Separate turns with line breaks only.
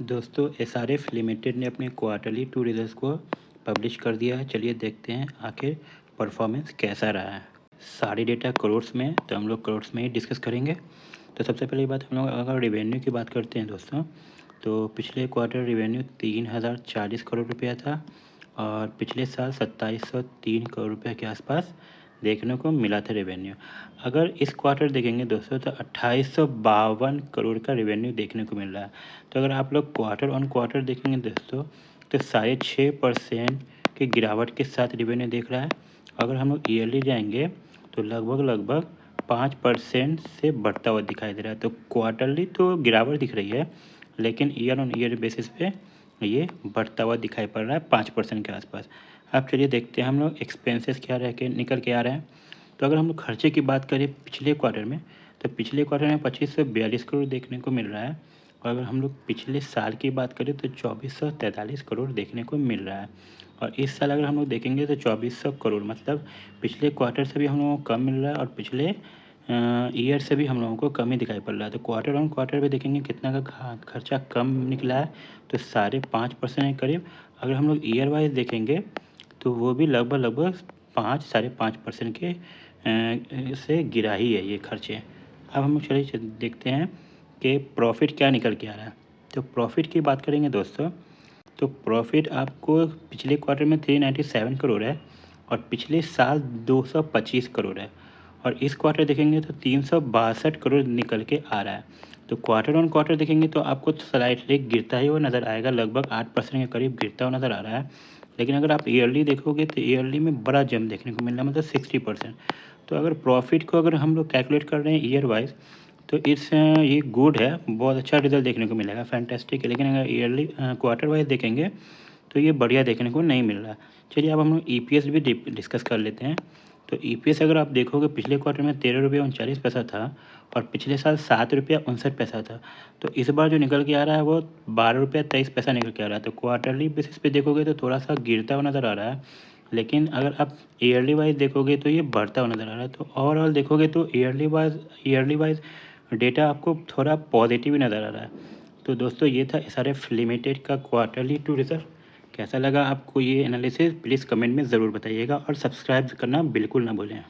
दोस्तों SRF limited ने अपने क्वार्टरली टू रिजल्ट्स को पब्लिश कर दिया है। चलिए देखते हैं आखिर परफॉर्मेंस कैसा रहा है। सारी डेटा करोड़्स में, तो हम लोग करोड़्स में ही डिस्कस करेंगे। तो सबसे पहली बात, हम लोग अगर रेवेन्यू की बात करते हैं दोस्तों, तो पिछले क्वार्टर रेवेन्यू 3040 करोड़ रुपया था और पिछले साल 2703 करोड़ रुपये के आसपास देखने को मिला था रेवेन्यू। अगर इस क्वार्टर देखेंगे दोस्तों तो 2852 करोड़ का रेवेन्यू देखने को मिल रहा है। तो अगर आप लोग क्वार्टर ऑन क्वार्टर देखेंगे दोस्तों तो 6.5% की गिरावट के साथ रेवेन्यू देख रहा है। अगर हम लोग ईयरली जाएंगे तो लगभग 5% से बढ़ता हुआ दिखाई दे रहा है। तो क्वार्टरली तो गिरावट दिख रही है, लेकिन ईयर ऑन ईयर बेसिस पे ये बढ़ता हुआ दिखाई पड़ रहा है 5% के आसपास। अब चलिए देखते हैं हम लोग एक्सपेंसेस क्या रह के निकल के आ रहे हैं। तो अगर हम लोग खर्चे की बात करें पिछले क्वार्टर में, तो पिछले क्वार्टर में 2542 करोड़ देखने को मिल रहा है। और अगर हम लोग पिछले साल की बात करें तो 2443 करोड़ देखने को मिल रहा है। और इस साल अगर हम लोग देखेंगे तो 2400 करोड़, मतलब पिछले क्वार्टर से भी हम लोगों को कम मिल रहा है और पिछले ईयर से भी हम लोगों को कम ही दिखाई पड़ रहा है। तो क्वार्टर ऑन क्वार्टर भी देखेंगे कितना का खर्चा कम निकला है, तो 5.5% के करीब। अगर हम लोग ईयर वाइज देखेंगे तो वो भी लगभग 5-5.5% के से गिरा ही है ये खर्चे। अब हम चलिए देखते हैं कि प्रॉफिट क्या निकल के आ रहा है। तो प्रॉफिट की बात करेंगे दोस्तों, तो प्रॉफिट आपको पिछले क्वार्टर में 397 करोड़ है और पिछले साल 225 करोड़ है। और इस क्वार्टर देखेंगे तो 362 करोड़ निकल के आ रहा है। तो क्वार्टर ऑन क्वार्टर देखेंगे तो आपको स्लाइटली गिरता ही हुआ नज़र आएगा, लगभग 8% के करीब गिरता हुआ नज़र आ रहा है। लेकिन अगर आप ईयरली देखोगे तो ईयरली में बड़ा जंप देखने को मिल रहा है, मतलब 60%। तो अगर प्रॉफिट को अगर हम लोग कैलकुलेट कर रहे हैं ईयर वाइज तो ये गुड है, बहुत अच्छा रिजल्ट देखने को मिलेगा, फैंटेस्टिक है। लेकिन अगर ईयरली क्वार्टर वाइज देखेंगे तो ये बढ़िया देखने को नहीं मिल रहा। चलिए अब हम लोग ईपीएस भी डिस्कस कर लेते हैं। तो ईपीएस अगर आप देखोगे पिछले क्वार्टर में 13 रुपये 39 पैसा था और पिछले साल 7 रुपया 59 पैसा था। तो इस बार जो निकल के आ रहा है वो 12 रुपया 23 पैसा निकल के आ रहा है। तो क्वार्टरली बेसिस पे देखोगे तो थोड़ा सा गिरता हुआ नज़र आ रहा है, लेकिन अगर आप ईयरली वाइज देखोगे तो ये बढ़ता हुआ नज़र आ रहा है। तो ओवरऑल देखोगे तो ईयरली वाइज डेटा आपको थोड़ा पॉजिटिव नज़र आ रहा है। तो दोस्तों ये था एसआरएफ लिमिटेड का क्वार्टरली टू रिजल्ट। कैसा लगा आपको ये एनालिसिस, प्लीज़ कमेंट में ज़रूर बताइएगा और सब्सक्राइब करना बिल्कुल ना भूलें।